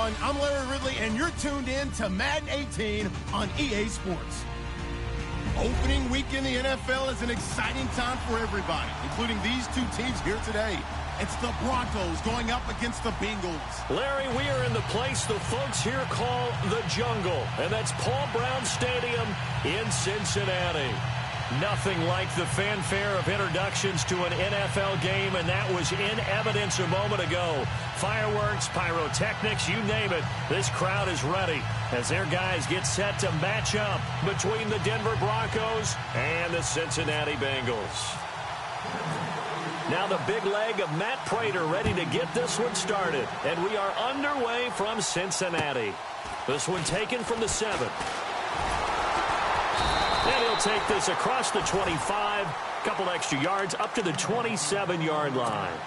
everyone. I'm Larry Ridley, and you're tuned in to Madden 18 on EA Sports. Opening week in the NFL is an exciting time for everybody, including these two teams here today. It's the Broncos going up against the Bengals. Larry, we are in the place the folks here call the jungle, and that's Paul Brown Stadium in Cincinnati. Nothing like the fanfare of introductions to an NFL game, and that was in evidence a moment ago. Fireworks, pyrotechnics, you name it. This crowd is ready as their guys get set to match up between the Denver Broncos and the Cincinnati Bengals. Now the big leg of Matt Prater ready to get this one started, and we are underway from Cincinnati. This one taken from the 7. And he'll take this across the 25, couple extra yards up to the 27-yard line.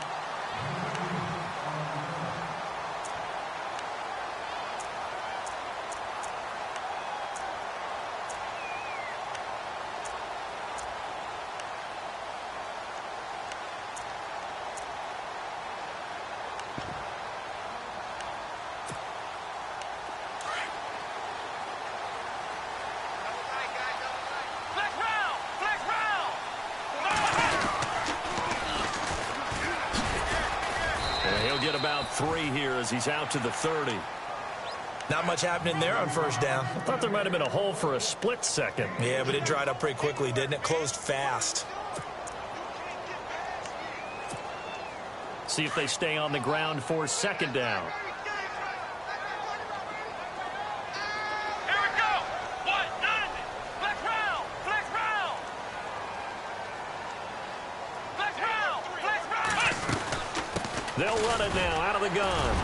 Get about 3 here as he's out to the 30. Not much happening there on first down. I thought there might have been a hole for a split second. Yeah, but it dried up pretty quickly, didn't it? Closed fast. See if they stay on the ground for second down. They'll run it now out of the gun.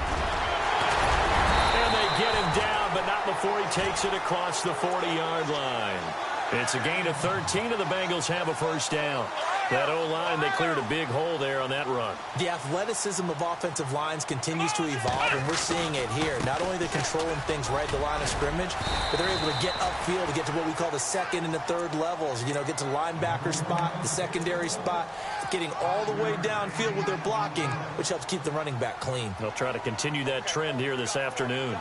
And they get him down, but not before he takes it across the 40-yard line. It's a gain of 13, and the Bengals have a first down. That O-line, they cleared a big hole there on that run. The athleticism of offensive lines continues to evolve, and we're seeing it here. Not only they're controlling things right at the line of scrimmage, but they're able to get upfield to get to what we call the second and the third levels. You know, get to the linebacker spot, the secondary spot, getting all the way downfield with their blocking, which helps keep the running back clean. They'll try to continue that trend here this afternoon.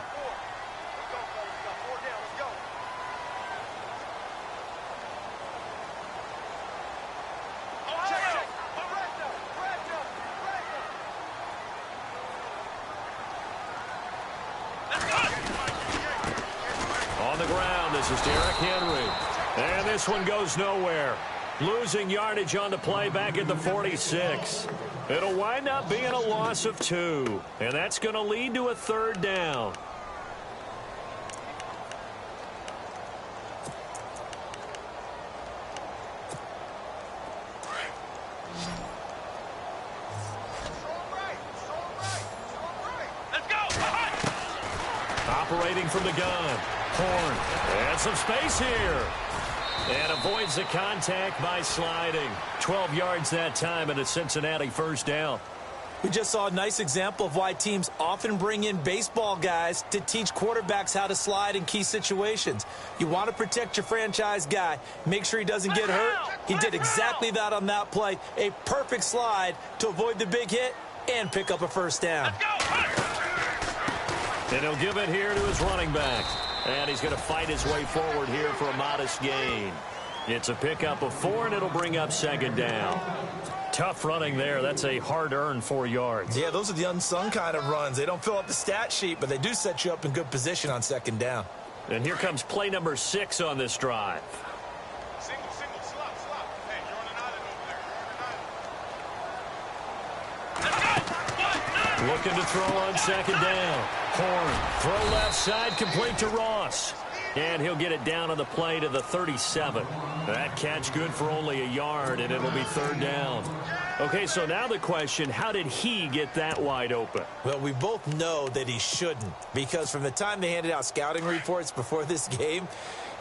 And this one goes nowhere. Losing yardage on the play back at the 46. It'll wind up being a loss of 2. And that's going to lead to a third down. Operating from the gun. Horn. And some space here. And avoids the contact by sliding. 12 yards that time and a Cincinnati first down. We just saw a nice example of why teams often bring in baseball guys to teach quarterbacks how to slide in key situations. You want to protect your franchise guy. Make sure he doesn't get hurt. He did exactly that on that play. A perfect slide to avoid the big hit and pick up a first down. And he'll give it here to his running back. And he's going to fight his way forward here for a modest gain. It's a pickup of 4, and it'll bring up second down. Tough running there. That's a hard-earned 4 yards. Yeah, those are the unsung kind of runs. They don't fill up the stat sheet, but they do set you up in good position on second down. And here comes play number 6 on this drive. Single, slop. Hey, you're on an island over there. Looking to throw on second down. Horn, throw left side, complete to Ross. And he'll get it down on the play to the 37. That catch good for only a yard, and it'll be third down. Okay, so now the question, how did he get that wide open? Well, we both know that he shouldn't, because from the time they handed out scouting reports before this game,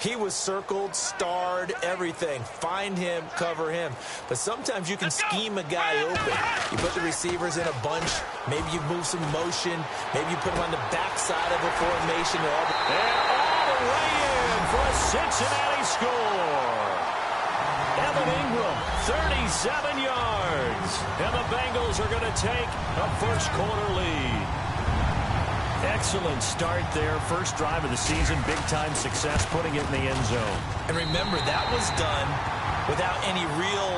he was circled, starred, everything. Find him, cover him. But sometimes you can scheme a guy open. You put the receivers in a bunch. Maybe you move some motion. Maybe you put them on the backside of a formation. And all the way in for a Cincinnati score. Evan Ingram, 37 yards. And the Bengals are going to take a first quarter lead. Excellent start there. First drive of the season. Big-time success putting it in the end zone. And remember, that was done without any real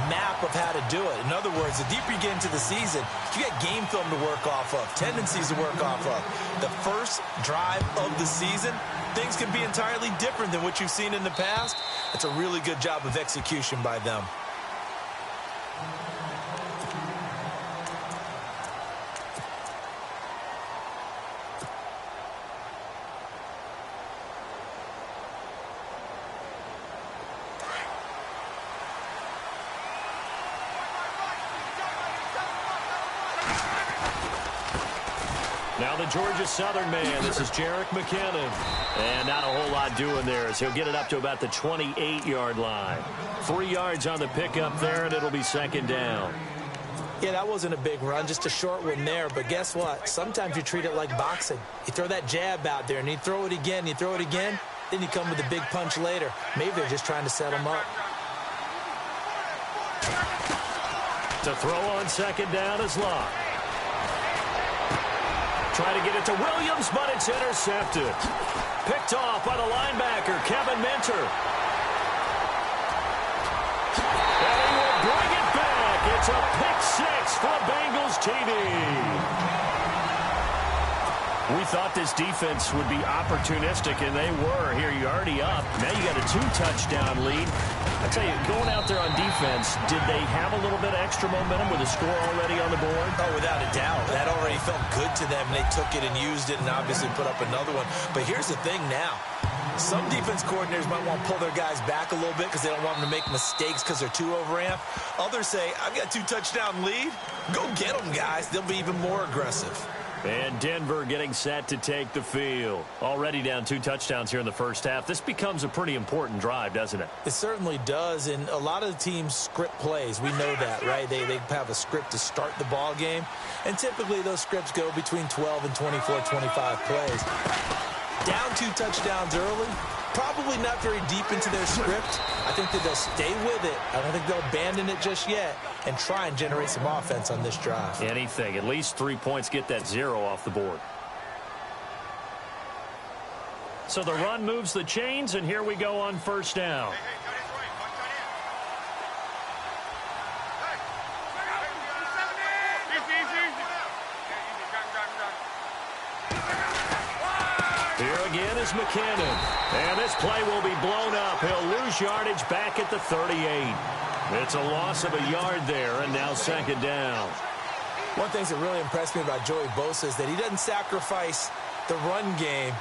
map of how to do it. In other words, the deeper you get into the season, you got game film to work off of, tendencies to work off of. The first drive of the season, things can be entirely different than what you've seen in the past. It's a really good job of execution by them. Now the Georgia Southern man, this is Jgreen1981's. And not a whole lot doing there as he'll get it up to about the 28-yard line. 3 yards on the pickup there, and it'll be second down. Yeah, that wasn't a big run, just a short one there. But guess what? Sometimes you treat it like boxing. You throw that jab out there, and you throw it again, you throw it again, then you come with a big punch later. Maybe they're just trying to set him up. To throw on second down is Locke. Try to get it to Williams, but it's intercepted. Picked off by the linebacker, Kevin Minter. And he will bring it back. It's a pick six for Bengals TD. We thought this defense would be opportunistic, and they were. Here, you're already up. Now you got a 2-touchdown lead. I tell you, going out there on defense, did they have a little bit of extra momentum with a score already on the board? Oh, without a doubt. That already felt good to them. They took it and used it and obviously put up another one. But here's the thing now. Some defense coordinators might want to pull their guys back a little bit because they don't want them to make mistakes because they're too overamped. Others say, I've got a 2-touchdown lead. Go get them, guys. They'll be even more aggressive. And Denver getting set to take the field. Already down 2 touchdowns here in the first half. This becomes a pretty important drive, doesn't it? It certainly does, and a lot of the teams script plays. We know that, right? They have a script to start the ball game, and typically those scripts go between 12 and 24, 25 plays. Down 2 touchdowns early, probably not very deep into their script. I think that they'll stay with it. I don't think they'll abandon it just yet and try and generate some offense on this drive. Anything. At least 3 points, get that 0 off the board. So the run moves the chains, and here we go on first down. Here again is McKinnon. And this play will be blown up. He'll lose yardage back at the 38. It's a loss of a yard there, and now second down. One thing that really impressed me about Joey Bosa is that he doesn't sacrifice the run game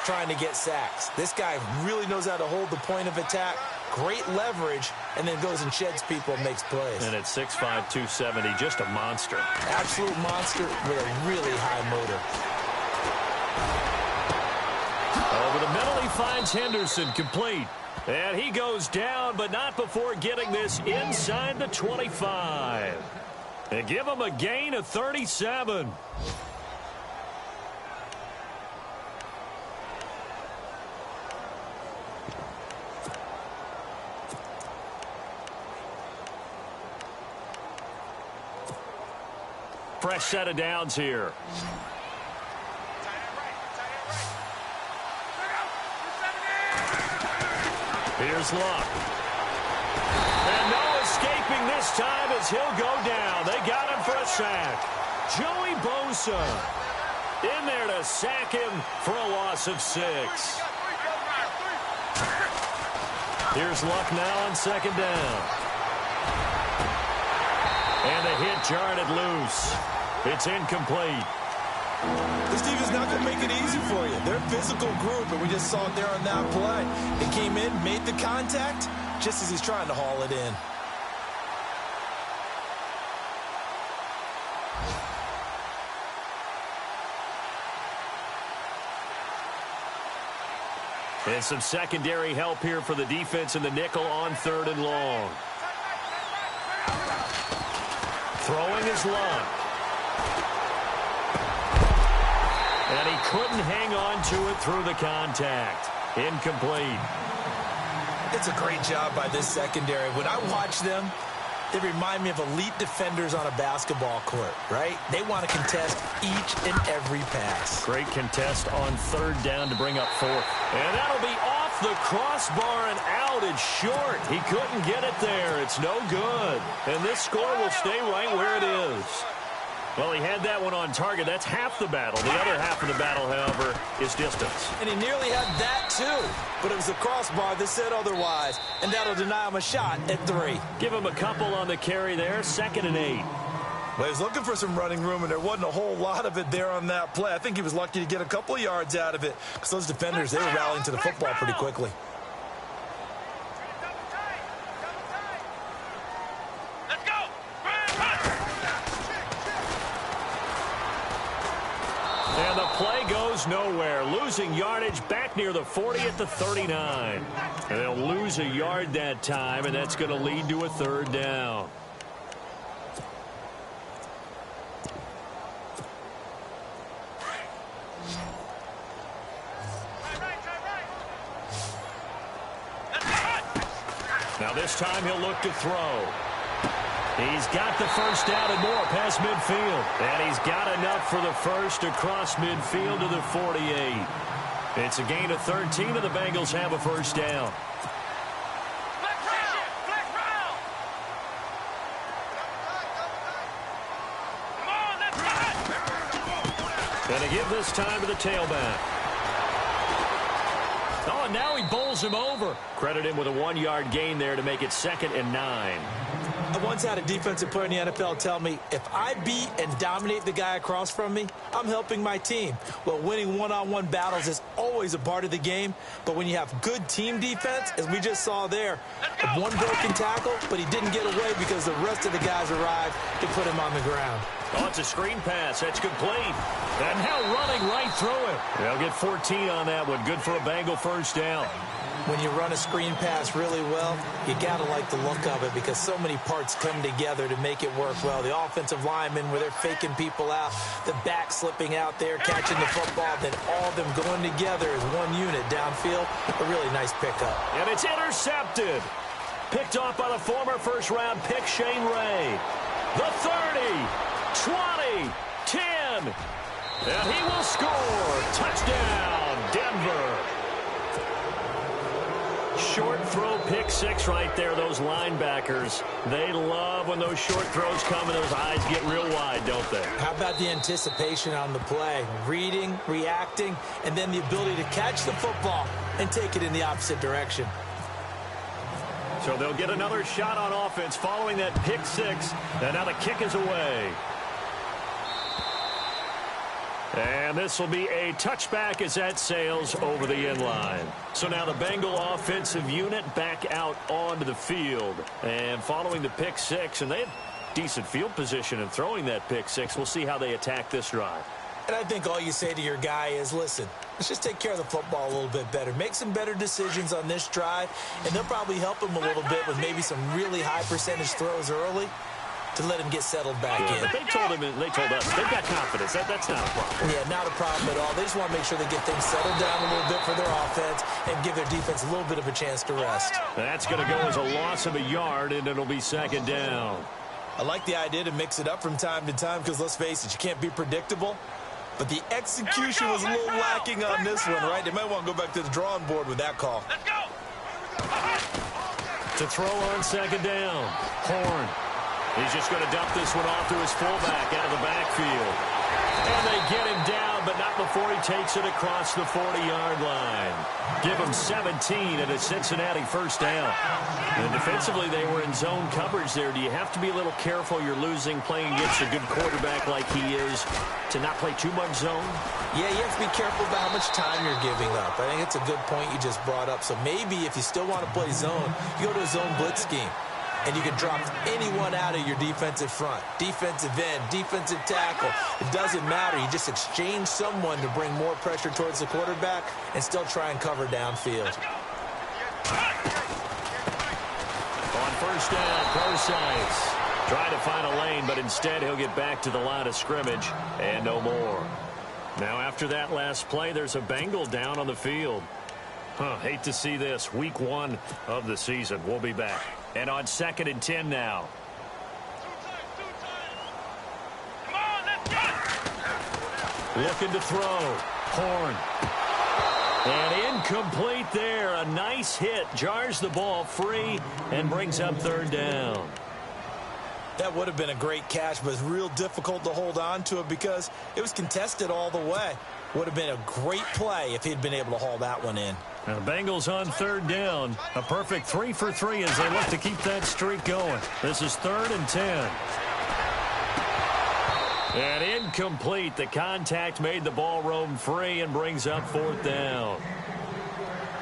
trying to get sacks. This guy really knows how to hold the point of attack, great leverage, and then goes and sheds people and makes plays. And at 6'5", 270, just a monster. Absolute monster with a really high motor. Over the middle, he finds Henderson, complete. And he goes down, but not before getting this inside the 25. And give him a gain of 37. Fresh set of downs here. Here's Luck. And no escaping this time as he'll go down. They got him for a sack. Joey Bosa in there to sack him for a loss of 6. Here's Luck now on second down. And the hit jarred it loose. It's incomplete. This defense is not going to make it easy for you. They're a physical group, and we just saw it there on that play. They came in, made the contact, just as he's trying to haul it in. And some secondary help here for the defense in the nickel on 3rd and long. Throwing is Luck. And he couldn't hang on to it through the contact. Incomplete. It's a great job by this secondary. When I watch them, They remind me of elite defenders on a basketball court, right? They want to contest each and every pass. Great contest on third down to bring up fourth. And that'll be off the crossbar and out. It's short. He couldn't get it there. It's no good. And this score will stay right where it is. Well, he had that one on target. That's half the battle. The other half of the battle, however, is distance. And he nearly had that, too. But it was the crossbar that said otherwise. And that'll deny him a shot at 3. Give him a couple on the carry there. 2nd and 8. Well, he was looking for some running room, and there wasn't a whole lot of it there on that play. I think he was lucky to get a couple of yards out of it because those defenders, they were rallying to the football pretty quickly. And the play goes nowhere. Losing yardage back near the 40 at the 39. And they'll lose a yard that time, and that's going to lead to a 3rd down. Now this time he'll look to throw. He's got the first down and more past midfield. And he's got enough for the first across midfield to the 48. It's a gain of 13, and the Bengals have a first down. Going to give this time to the tailback. Oh, and now he bowls him over. Credit him with a 1-yard gain there to make it 2nd and 9. I once had a defensive player in the NFL tell me, if I beat and dominate the guy across from me, I'm helping my team. Well, winning one-on-one battles is always a part of the game, but when you have good team defense, as we just saw there, one broken tackle, but he didn't get away because the rest of the guys arrived to put him on the ground. Oh, it's a screen pass. That's complete. And now running right through it. They'll get 14 on that one. Good for a Bengal first down. When you run a screen pass really well, you got to like the look of it because so many parts come together to make it work well. The offensive linemen, where they're faking people out, the back slipping out there, catching the football, then all of them going together as one unit downfield. A really nice pickup. And it's intercepted. Picked off by the former first-round pick, Shane Ray. The 30, 20, 10. And he will score. Touchdown, Denver. Short throw pick 6 right there. Those linebackers, they love when those short throws come and those eyes get real wide, don't they? How about the anticipation on the play? Reading, reacting, and then the ability to catch the football and take it in the opposite direction. So they'll get another shot on offense following that pick 6. And now the kick is away. And this will be a touchback as that sails over the end line. So now the Bengal offensive unit back out onto the field. And following the pick 6, and they have decent field position in throwing that pick 6. We'll see how they attack this drive. And I think all you say to your guy is, listen, let's just take care of the football a little bit better. Make some better decisions on this drive, and they'll probably help him a little bit with maybe some really high percentage throws early to let him get settled back in. But they told us they've got confidence. That's not a problem. Yeah, not a problem at all. They just want to make sure they get things settled down a little bit for their offense and give their defense a little bit of a chance to rest. That's going to go as a loss of a yard, and it'll be 2nd down. I like the idea to mix it up from time to time because, let's face it, you can't be predictable. But the execution was a little lacking on this one, right? They might want to go back to the drawing board with that call. Let's go. To throw on 2nd down. Horn. He's just going to dump this one off to his fullback out of the backfield. And they get him down, but not before he takes it across the 40-yard line. Give him 17 and a Cincinnati first down. And defensively, they were in zone coverage there. Do you have to be a little careful? You're losing playing against a good quarterback like he is to not play too much zone? Yeah, you have to be careful about how much time you're giving up. I think it's a good point you just brought up. So maybe if you still want to play zone, you go to a zone blitz scheme. And you can drop anyone out of your defensive front. Defensive end, defensive tackle. It doesn't matter. You just exchange someone to bring more pressure towards the quarterback and still try and cover downfield. On first down, Procise trying to find a lane, but instead he'll get back to the line of scrimmage and no more. Now after that last play, there's a Bengal down on the field. Hate to see this. Week 1 of the season. We'll be back. And on 2nd and 10 now. Looking to throw. Horn. And incomplete there. A nice hit. Jars the ball free and brings up third down. That would have been a great catch, but it's real difficult to hold on to it because it was contested all the way. Would have been a great play if he'd been able to haul that one in. Now the Bengals on third down. A perfect 3 for 3 as they look to keep that streak going. This is 3rd and 10. And incomplete. The contact made the ball roam free and brings up 4th down.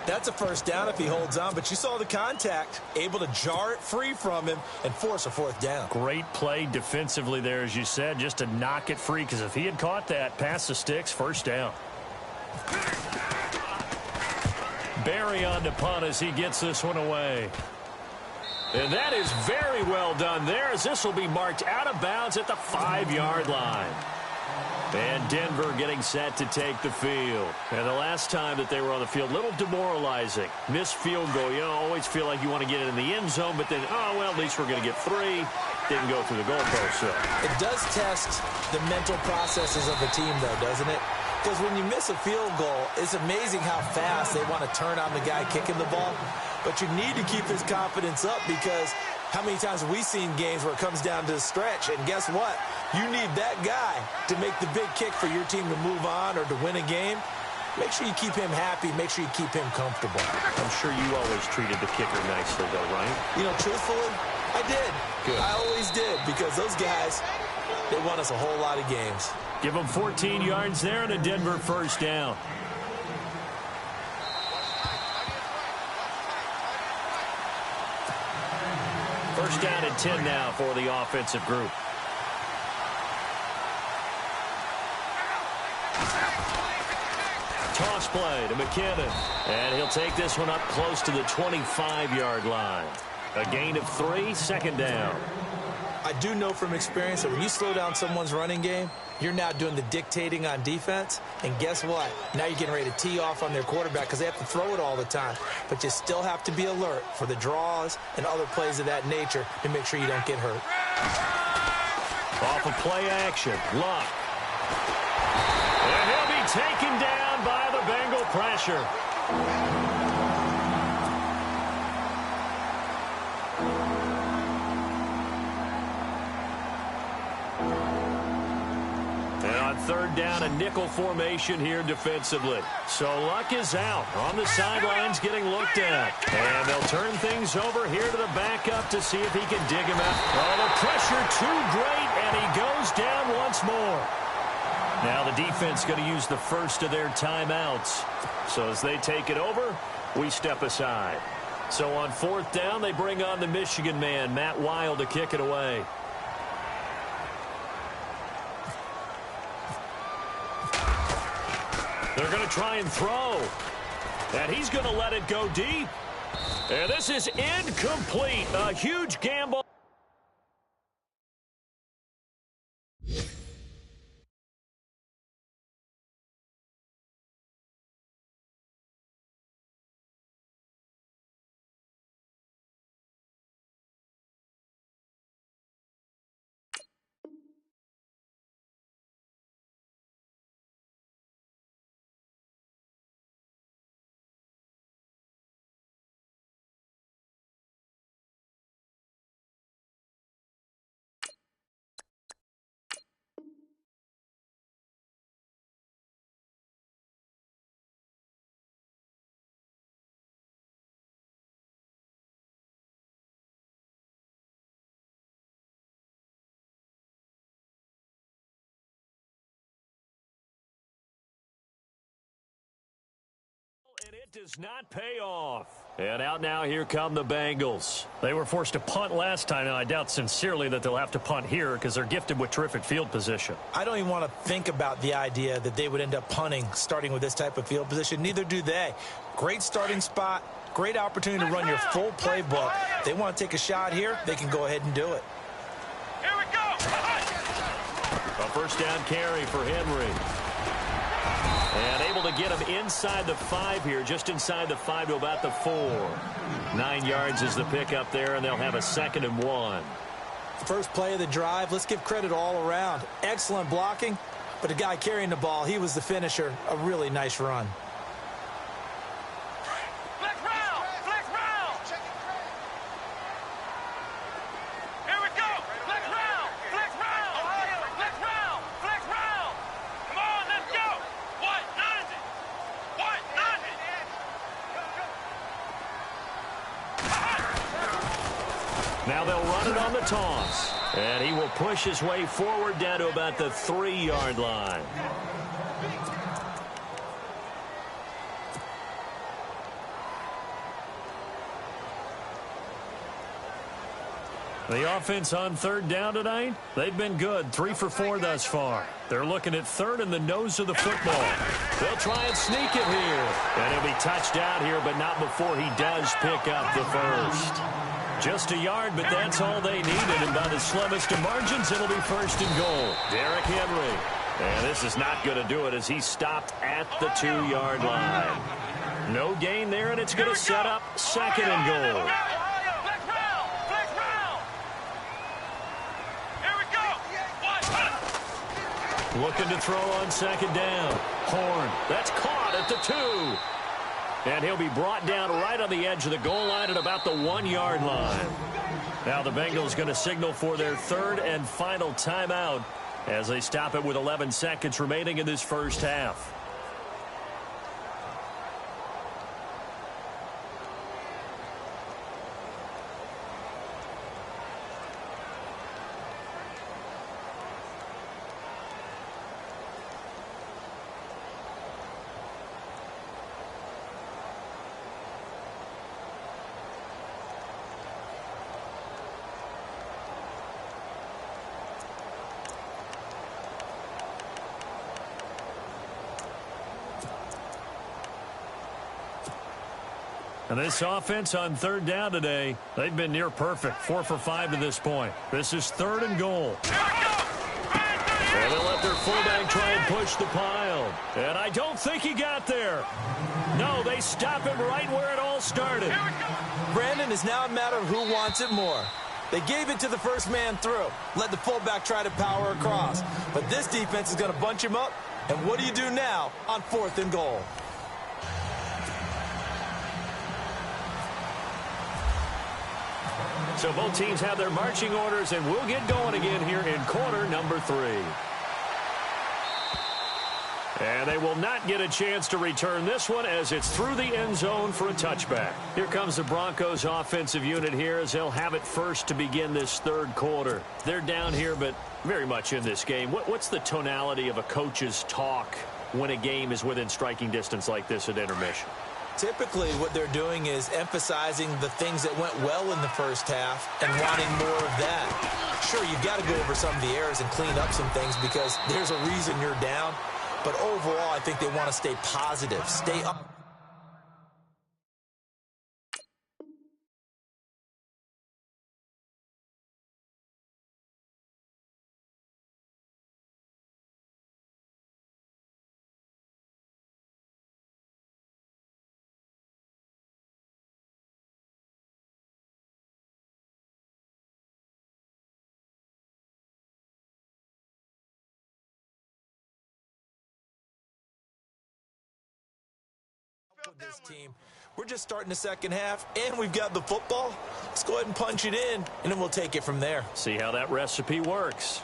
That's a first down if he holds on, but you saw the contact, able to jar it free from him and force a 4th down. Great play defensively there, as you said, just to knock it free, because if he had caught that, past the sticks, first down. Barry on to punt as he gets this one away. And that is very well done there, as this will be marked out of bounds at the 5-yard line. And Denver getting set to take the field. And the last time that they were on the field, a little demoralizing. Missed field goal. You always feel like you want to get it in the end zone, but then, oh, well, at least we're going to get 3. Didn't go through the goalpost. So. It does test the mental processes of the team, though, doesn't it? Because when you miss a field goal, it's amazing how fast they want to turn on the guy kicking the ball. But you need to keep his confidence up, because how many times have we seen games where it comes down to the stretch? And guess what? You need that guy to make the big kick for your team to move on or to win a game. Make sure you keep him happy. Make sure you keep him comfortable. I'm sure you always treated the kicker nicely, though, right? You know, truthfully, I did. Good. I always did, because those guys, they won us a whole lot of games. Give them 14 yards there and a Denver first down. First down and 10 now for the offensive group. Toss play to McKinnon. And he'll take this one up close to the 25-yard line. A gain of 3, second down. I do know from experience that when you slow down someone's running game, you're now doing the dictating on defense. And guess what? Now you're getting ready to tee off on their quarterback because they have to throw it all the time. But you still have to be alert for the draws and other plays of that nature to make sure you don't get hurt. Off of play action. Luck. And he'll be taken down by the Bengal pressure. Third down, a nickel formation here defensively. So Luck is out on the sidelines getting looked at. And they'll turn things over here to the backup to see if he can dig him out. Oh, the pressure too great, and he goes down once more. Now the defense going to use the first of their timeouts. So as they take it over, we step aside. So on 4th down, they bring on the Michigan man, Matt Wild, to kick it away. They're going to try and throw. And he's going to let it go deep. And this is incomplete. A huge gamble. And it does not pay off. And out now, here come the Bengals. They were forced to punt last time, and I doubt sincerely that they'll have to punt here because they're gifted with terrific field position. I don't even want to think about the idea that they would end up punting starting with this type of field position. Neither do they. Great starting spot, great opportunity to run your full playbook. If they want to take a shot here, they can go ahead and do it. Here we go. A first down carry for Henry. And able to get him inside the 5 here, just inside the 5 to about the 4. 9 yards is the pickup there, and they'll have a 2nd and 1. First play of the drive, let's give credit all around. Excellent blocking, but the guy carrying the ball, he was the finisher. A really nice run. Flex round! Flex round! Here we go! Flex round! Flex round! Ohio! Flex round! Flex round! Come on, let's go! What? 90! What? 90! Now they'll run it on the toss. And he will push his way forward down to about the 3-yard line. The offense on third down tonight, they've been good. 3 for 4 thus far. They're looking at third in the nose of the football. They'll try and sneak it here. And he'll be touched out here, but not before he does pick up the first. Just a yard, but that's all they needed. And by the slimmest of margins, it'll be first and goal. Derrick Henry. And this is not going to do it as he's stopped at the 2-yard line. No gain there, and it's going to set up second and goal. Looking to throw on second down. Horn. That's caught at the 2. And he'll be brought down right on the edge of the goal line at about the 1-yard line. Now the Bengals going to signal for their third and final timeout as they stop it with 11 seconds remaining in this first half. And this offense on third down today, they've been near perfect. 4 for 5 to this point. This is third and goal. And they'll let their fullback try and push the pile. And I don't think he got there. No, they stop him right where it all started. Brandon, is now a matter of who wants it more. They gave it to the first man through. Let the fullback try to power across. But this defense is going to bunch him up. And what do you do now on 4th and goal? So both teams have their marching orders, and we'll get going again here in quarter number 3. And they will not get a chance to return this one as it's through the end zone for a touchback. Here comes the Broncos offensive unit here as they'll have it first to begin this third quarter. They're down here, but very much in this game. What's the tonality of a coach's talk when a game is within striking distance like this at intermission? Typically, what they're doing is emphasizing the things that went well in the first half and wanting more of that. Sure, you've got to go over some of the errors and clean up some things because there's a reason you're down. But overall, I think they want to stay positive, stay up. This team, we're just starting the second half, and we've got the football. Let's go ahead and punch it in, and then we'll take it from there. See how that recipe works.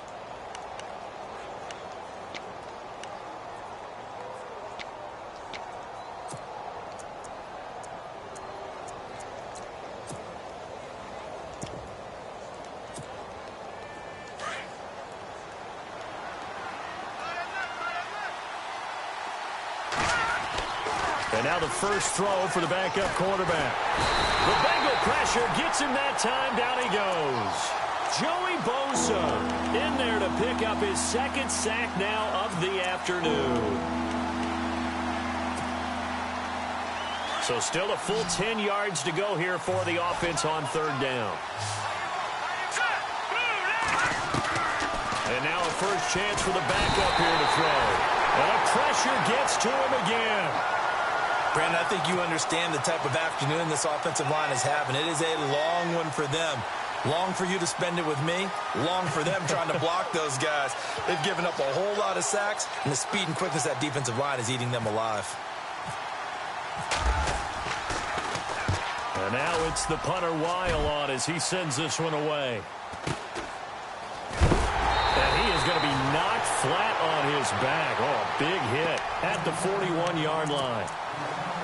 And now the first throw for the backup quarterback. The Bengal pressure gets him that time. Down he goes. Joey Bosa in there to pick up his second sack now of the afternoon. So still a full 10 yards to go here for the offense on third down. And now a first chance for the backup here to throw. And the pressure gets to him again. Brandon, I think you understand the type of afternoon this offensive line is having. It is a long one for them. Long for you to spend it with me. Long for them trying to block those guys. They've given up a whole lot of sacks, and the speed and quickness of that defensive line is eating them alive. And now it's the punter Weil on as he sends this one away. And he is going to be knocked flat on his back. Oh, a big hit at the 41-yard line.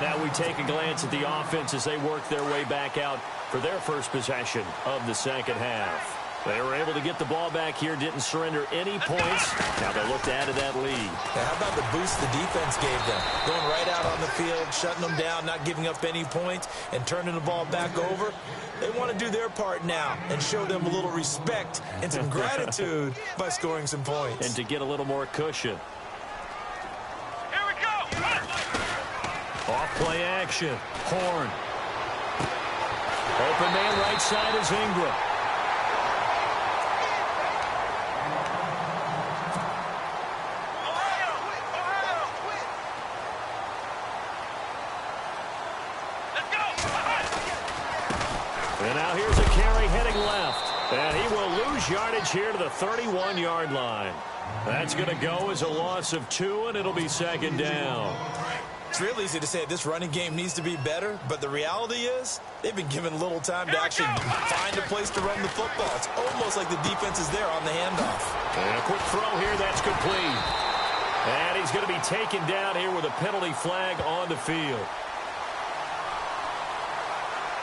Now we take a glance at the offense as they work their way back out for their first possession of the second half. They were able to get the ball back here, didn't surrender any points. Now they look to add to that lead. Now, how about the boost the defense gave them? Going right out on the field, shutting them down, not giving up any points, and turning the ball back over. They want to do their part now and show them a little respect and some gratitude by scoring some points. And to get a little more cushion. Here we go. Off play action. Horn. Open man right side is Ingram. And now here's a carry heading left. And he will lose yardage here to the 31-yard line. That's going to go as a loss of 2, and it'll be second down. It's real easy to say this running game needs to be better, but the reality is they've been given little time to actually find a place to run the football. It's almost like the defense is there on the handoff. And a quick throw here, that's complete. And he's going to be taken down here with a penalty flag on the field.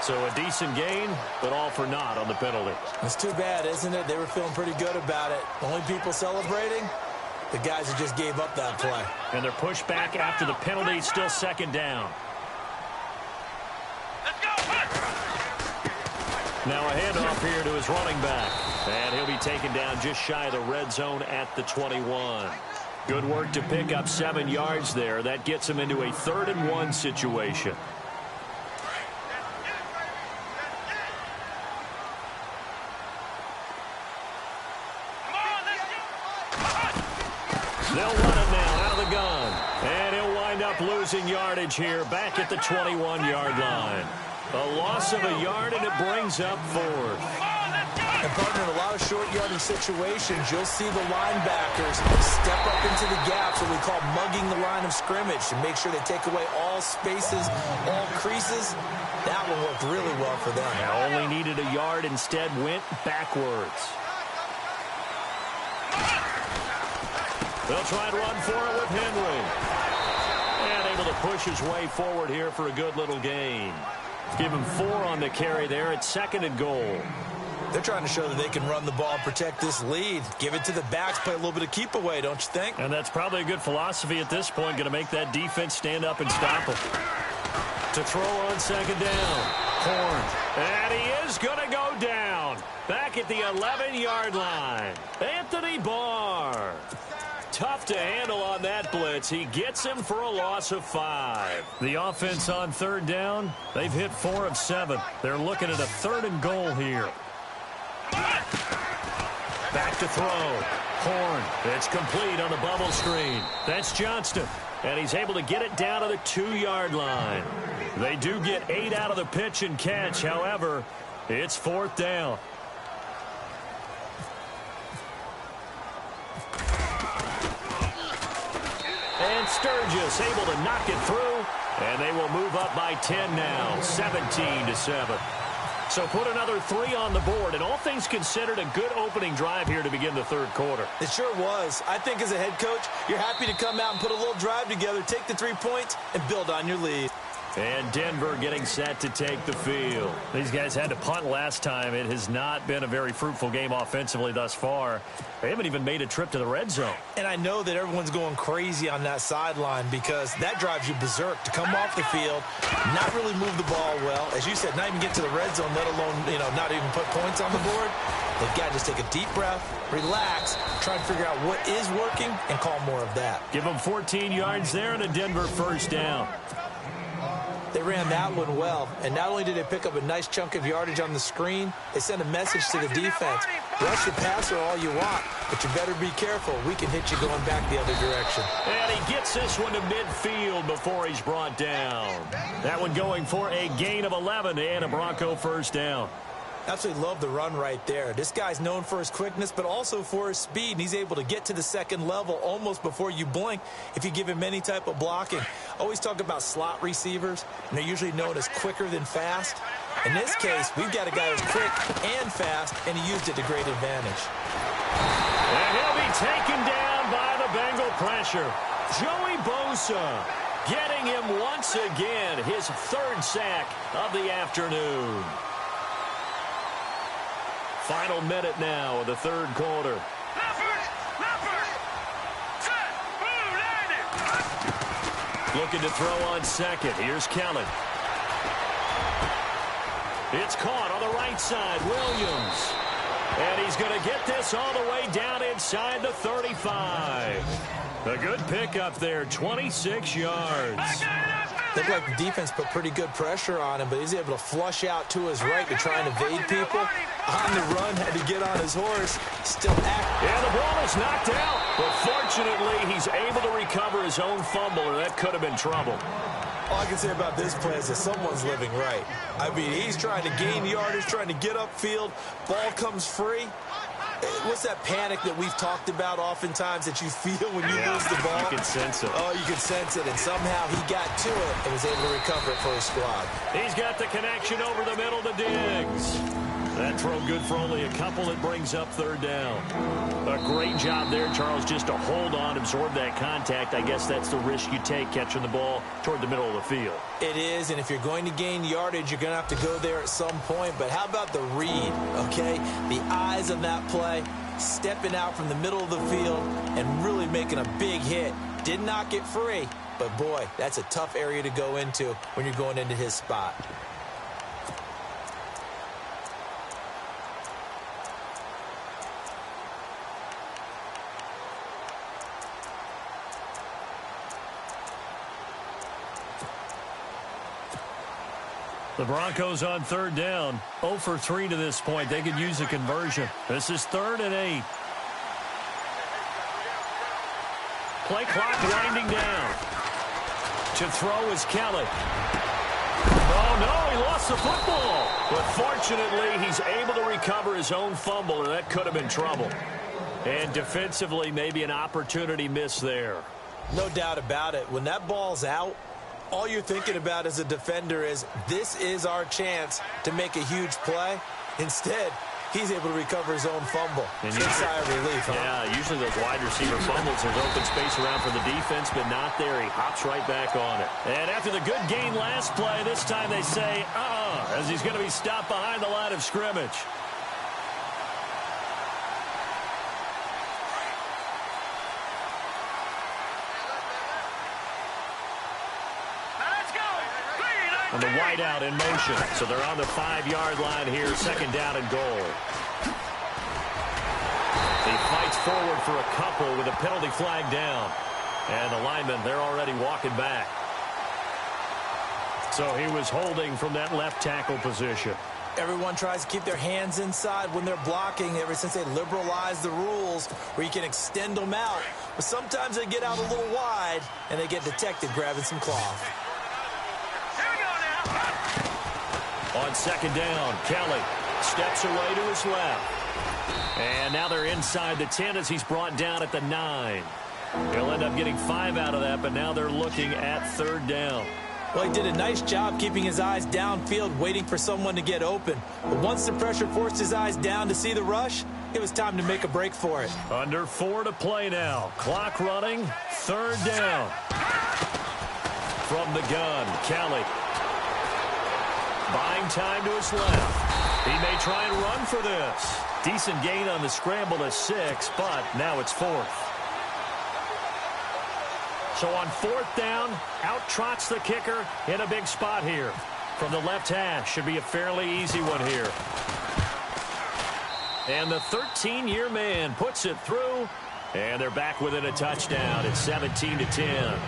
So a decent gain, but all for naught on the penalty. It's too bad, isn't it? They were feeling pretty good about it. Only people celebrating, the guys who just gave up that play. And they're pushed back after the penalty, still second down. Let's go. Now a handoff here to his running back. And he'll be taken down just shy of the red zone at the 21. Good work to pick up 7 yards there. That gets him into a 3rd and 1 situation. They'll run it now out of the gun. And he'll wind up losing yardage here back at the 21-yard line. A loss of a yard, and it brings up 4th. And, partner, in a lot of short yardage situations, you'll see the linebackers step up into the gaps, what we call mugging the line of scrimmage, to make sure they take away all spaces, all creases. That one worked really well for them. Now only needed a yard, instead went backwards. They'll try and run for it with Henry. And able to push his way forward here for a good little gain. Give him 4 on the carry there. It's 2nd and goal. They're trying to show that they can run the ball and protect this lead. Give it to the backs, play a little bit of keep away, don't you think? And that's probably a good philosophy at this point. Going to make that defense stand up and stop them. To throw on 2nd down. Horn. And he is going to go down. Back at the 11-yard line. Anthony Barr. Tough to handle on that blitz. He gets him for a loss of 5. The offense on 3rd down, they've hit 4 of 7. They're looking at a 3rd and goal here. Back to throw. Horn. It's complete on the bubble screen. That's Johnston. And he's able to get it down to the 2-yard line. They do get 8 out of the pitch and catch. However, it's 4th down. And Sturgis able to knock it through. And they will move up by 10 now, 17-7. So put another 3 on the board. And all things considered, a good opening drive here to begin the 3rd quarter. It sure was. I think as a head coach, you're happy to come out and put a little drive together, take the 3 points, and build on your lead. And Denver getting set to take the field. These guys had to punt last time. It has not been a very fruitful game offensively thus far. They haven't even made a trip to the red zone. And I know that everyone's going crazy on that sideline because that drives you berserk to come off the field, not really move the ball well. As you said, not even get to the red zone, let alone, not even put points on the board. They've got to just take a deep breath, relax, try and figure out what is working, and call more of that. Give them 14 yards there and a Denver 1st down. They ran that one well, and not only did they pick up a nice chunk of yardage on the screen, they sent a message to the defense. Rush your passer all you want, but you better be careful. We can hit you going back the other direction. And he gets this one to midfield before he's brought down. That one going for a gain of 11 and a Bronco 1st down. Absolutely love the run right there. This guy's known for his quickness, but also for his speed, and he's able to get to the second level almost before you blink if you give him any type of blocking. Always talk about slot receivers, and they're usually known as quicker than fast. In this case, we've got a guy who's quick and fast, and he used it to great advantage. And he'll be taken down by the Bengal pressure. Joey Bosa getting him once again, his third sack of the afternoon. Final minute now of the third quarter. Looking to throw on second. Here's Kelly. It's caught on the right side. Williams. And he's going to get this all the way down inside the 35. A good pickup there, 26 yards. Looked like the defense put pretty good pressure on him, but he's able to flush out to his right to try and evade people. On the run, had to get on his horse. Still active. And the ball is knocked out. But fortunately, he's able to recover his own fumble, or that could have been trouble. All I can say about this play is that someone's living right. I mean, he's trying to gain yardage, trying to get upfield. Ball comes free. What's that panic that we've talked about oftentimes that you feel when you lose the ball? You can sense it. Oh, you can sense it. And somehow he got to it and was able to recover it for his squad. He's got the connection over the middle to Diggs. That throw good for only a couple. That brings up third down. A great job there, Charles, just to hold on, absorb that contact. I guess that's the risk you take catching the ball toward the middle of the field. It is, and if you're going to gain yardage, you're going to have to go there at some point. But how about the read, okay? The eyes of that play, stepping out from the middle of the field and really making a big hit. Did not get free, but boy, that's a tough area to go into when you're going into his spot. The Broncos on third down, 0 for 3 to this point. They could use a conversion. This is 3rd and 8. Play clock winding down. To throw is Kelly. Oh, no, he lost the football. But fortunately, he's able to recover his own fumble, or that could have been trouble. And defensively, maybe an opportunity missed there. No doubt about it. When that ball's out, all you're thinking about as a defender is, this is our chance to make a huge play. Instead, he's able to recover his own fumble. And good sigh of relief, huh? Yeah, usually those wide receiver fumbles, there's open space around for the defense, but not there. He hops right back on it. And after the good gain last play, this time they say, as he's going to be stopped behind the line of scrimmage. And the wideout in motion. So they're on the 5-yard line here, 2nd down and goal. He fights forward for a couple with a penalty flag down. And the linemen, they're already walking back. So he was holding from that left tackle position. Everyone tries to keep their hands inside when they're blocking ever since they liberalized the rules where you can extend them out. But sometimes they get out a little wide and they get detected grabbing some cloth. On 2nd down, Kelly steps away to his left. And now they're inside the 10 as he's brought down at the 9. He'll end up getting 5 out of that, but now they're looking at 3rd down. Well, he did a nice job keeping his eyes downfield, waiting for someone to get open. But once the pressure forced his eyes down to see the rush, it was time to make a break for it. Under 4 to play now. Clock running, 3rd down. From the gun, Kelly. Buying time to his left. He may try and run for this. Decent gain on the scramble to 6, but now it's 4th. So on 4th down, out trots the kicker in a big spot here. From the left hash, should be a fairly easy one here. And the 13-year man puts it through, and they're back within a touchdown. It's 17-10.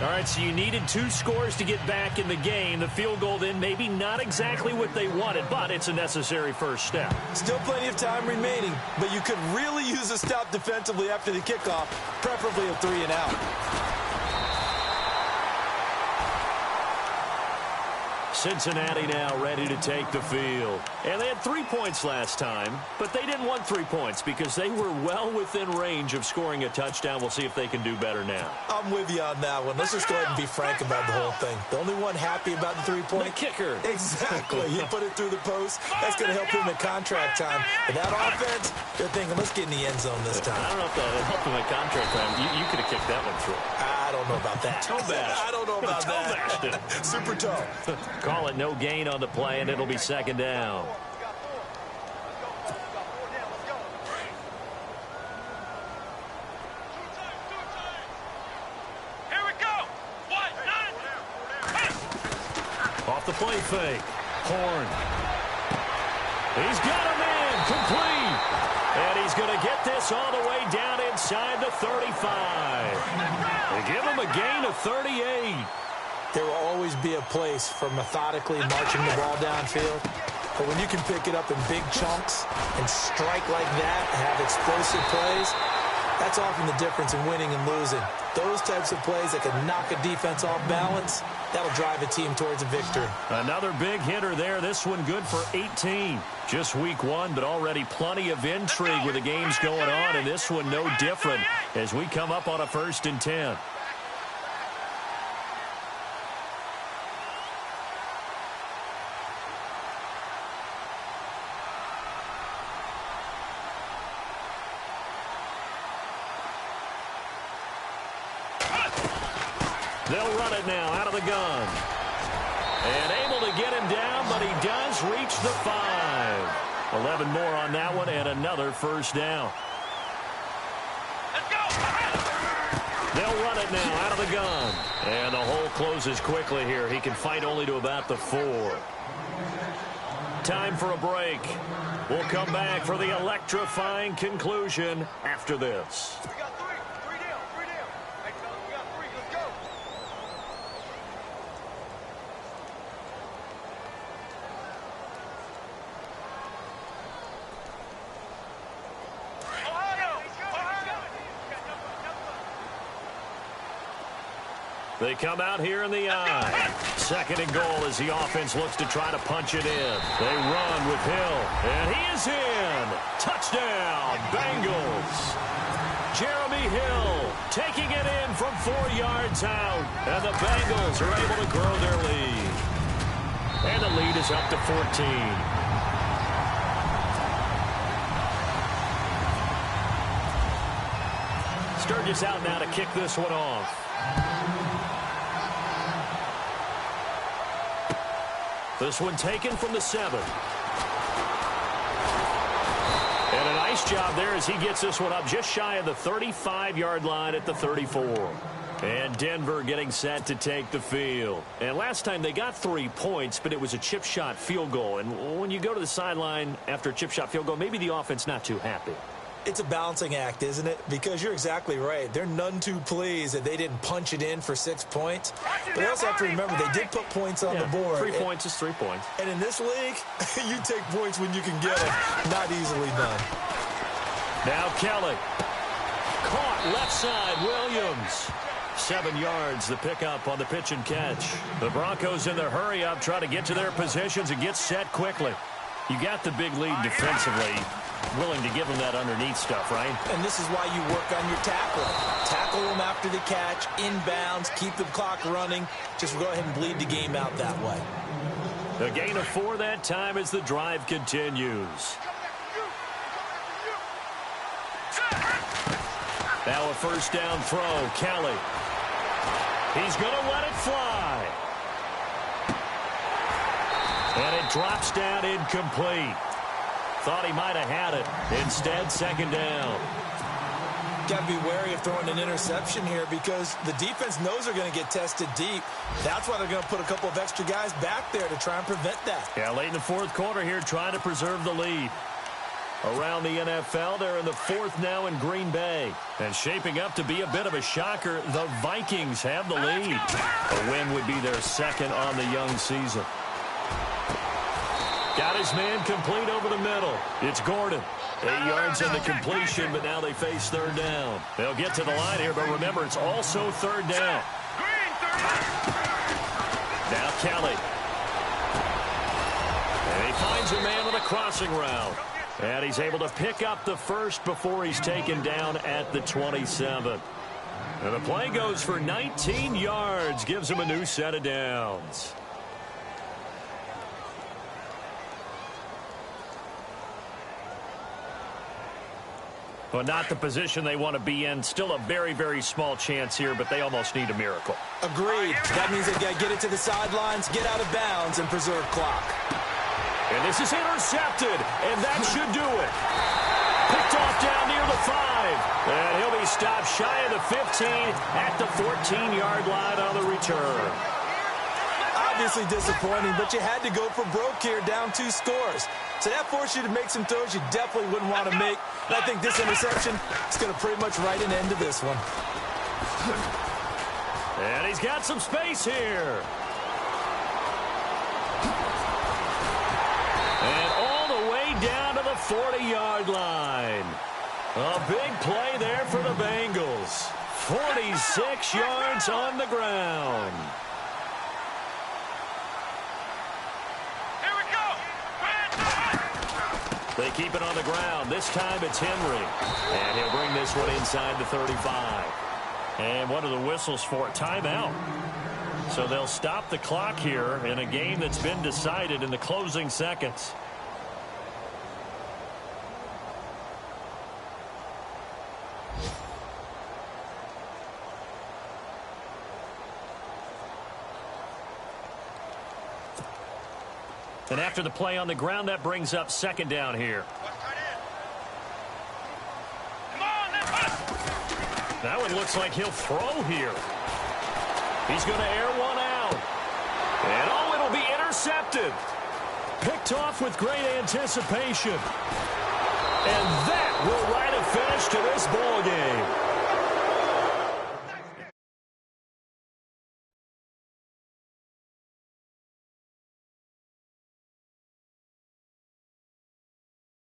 All right, so you needed 2 scores to get back in the game. The field goal then maybe not exactly what they wanted, but it's a necessary first step. Still plenty of time remaining, but you could really use a stop defensively after the kickoff, preferably a 3 and out. Cincinnati now ready to take the field. And they had 3 points last time, but they didn't want 3 points because they were well within range of scoring a touchdown. We'll see if they can do better now. I'm with you on that one. Let's just go ahead and be frank about the whole thing. The only one happy about the 3-point? The kicker. Exactly. He put it through the post. That's going to help him at contract time. But that offense, they're thinking, let's get in the end zone this time. I don't know if that helped him at contract time. You could have kicked that one through. I don't know about that. Toe bash. I don't know about Toe bashed that. it. Super toe. Call it no gain on the play, and it'll be second down. Here we go. What? Off the play fake. Horn. He's got a man. Complete. And he's going to get this all the way down inside the 35. They give him a gain of 38. There will always be a place for methodically marching the ball downfield. But when you can pick it up in big chunks and strike like that, have explosive plays, that's often the difference in winning and losing. Those types of plays that can knock a defense off balance, that'll drive a team towards a victory. Another big hitter there. This one good for 18. Just week 1, but already plenty of intrigue with the games going on, and this one no different as we come up on a 1st and 10. They'll run it now out of the gun. And able to get him down, but he does reach the 5. 11 more on that one and another 1st down. Let's go. They'll run it now out of the gun. And the hole closes quickly here. He can fight only to about the 4. Time for a break. We'll come back for the electrifying conclusion after this. We got 3. 3 down. 3 down. Hey, fellas, we got 3. Let's go. They come out here in the eye. 2nd and goal as the offense looks to try to punch it in. They run with Hill, and he is in. Touchdown, Bengals. Jeremy Hill taking it in from 4 yards out, and the Bengals are able to grow their lead. And the lead is up to 14. Sturgis out now to kick this one off. This one taken from the 7. And a nice job there as he gets this one up just shy of the 35-yard line at the 34. And Denver getting set to take the field. And last time they got 3 points, but it was a chip shot field goal. And when you go to the sideline after a chip shot field goal, maybe the offense not too happy. It's a balancing act, isn't it? Because you're exactly right. They're none too pleased that they didn't punch it in for 6 points. But they also have to remember they did put points on the board. 3 points is 3 points. And in this league, you take points when you can get them. Not easily done. Now Kelly. Caught left side, Williams. 7 yards, the pickup on the pitch and catch. The Broncos in their hurry up, try to get to their positions and get set quickly. You got the big lead defensively. Willing to give them that underneath stuff, right? And this is why you work on your tackling. Tackle them after the catch, inbounds, keep the clock running. Just go ahead and bleed the game out that way. A gain of 4 that time as the drive continues. Now a 1st down throw, Kelly. He's going to let it fly. And it drops down incomplete. Thought he might have had it. Instead, 2nd down. Got to be wary of throwing an interception here because the defense knows they're going to get tested deep. That's why they're going to put a couple of extra guys back there to try and prevent that. Yeah, late in the 4th quarter here, trying to preserve the lead. Around the NFL, they're in the 4th now in Green Bay. And shaping up to be a bit of a shocker, the Vikings have the lead. A win would be their 2nd on the young season. Got his man complete over the middle. It's Gordon. 8 yards on the completion, but now they face 3rd down. They'll get to the line here, but remember, it's also 3rd down. Now Kelly. He finds a man on the crossing route. And he's able to pick up the first before he's taken down at the 27. And the play goes for 19 yards, gives him a new set of downs. Well, not the position they want to be in. Still a very, very small chance here, but they almost need a miracle. Agreed. That means they've got to get it to the sidelines, get out of bounds, and preserve clock. And this is intercepted, and that should do it. Picked off down near the 5. And he'll be stopped shy of the 15 at the 14-yard line on the return. Obviously disappointing, but you had to go for broke here, down 2 scores. So that forced you to make some throws you definitely wouldn't want to make. And I think this interception is going to pretty much write an end to this one. And he's got some space here. And all the way down to the 40-yard line. A big play there for the Bengals. 46 yards on the ground. Here we go. They keep it on the ground. This time it's Henry. And he'll bring this one inside the 35. And what are the whistles for? Timeout. So they'll stop the clock here in a game that's been decided in the closing seconds. And after the play on the ground, that brings up second down here. Come on, let's run. That one looks like he'll throw here. He's going to air one out. And oh, it'll be intercepted. Picked off with great anticipation. And that will write a finish to this ball game.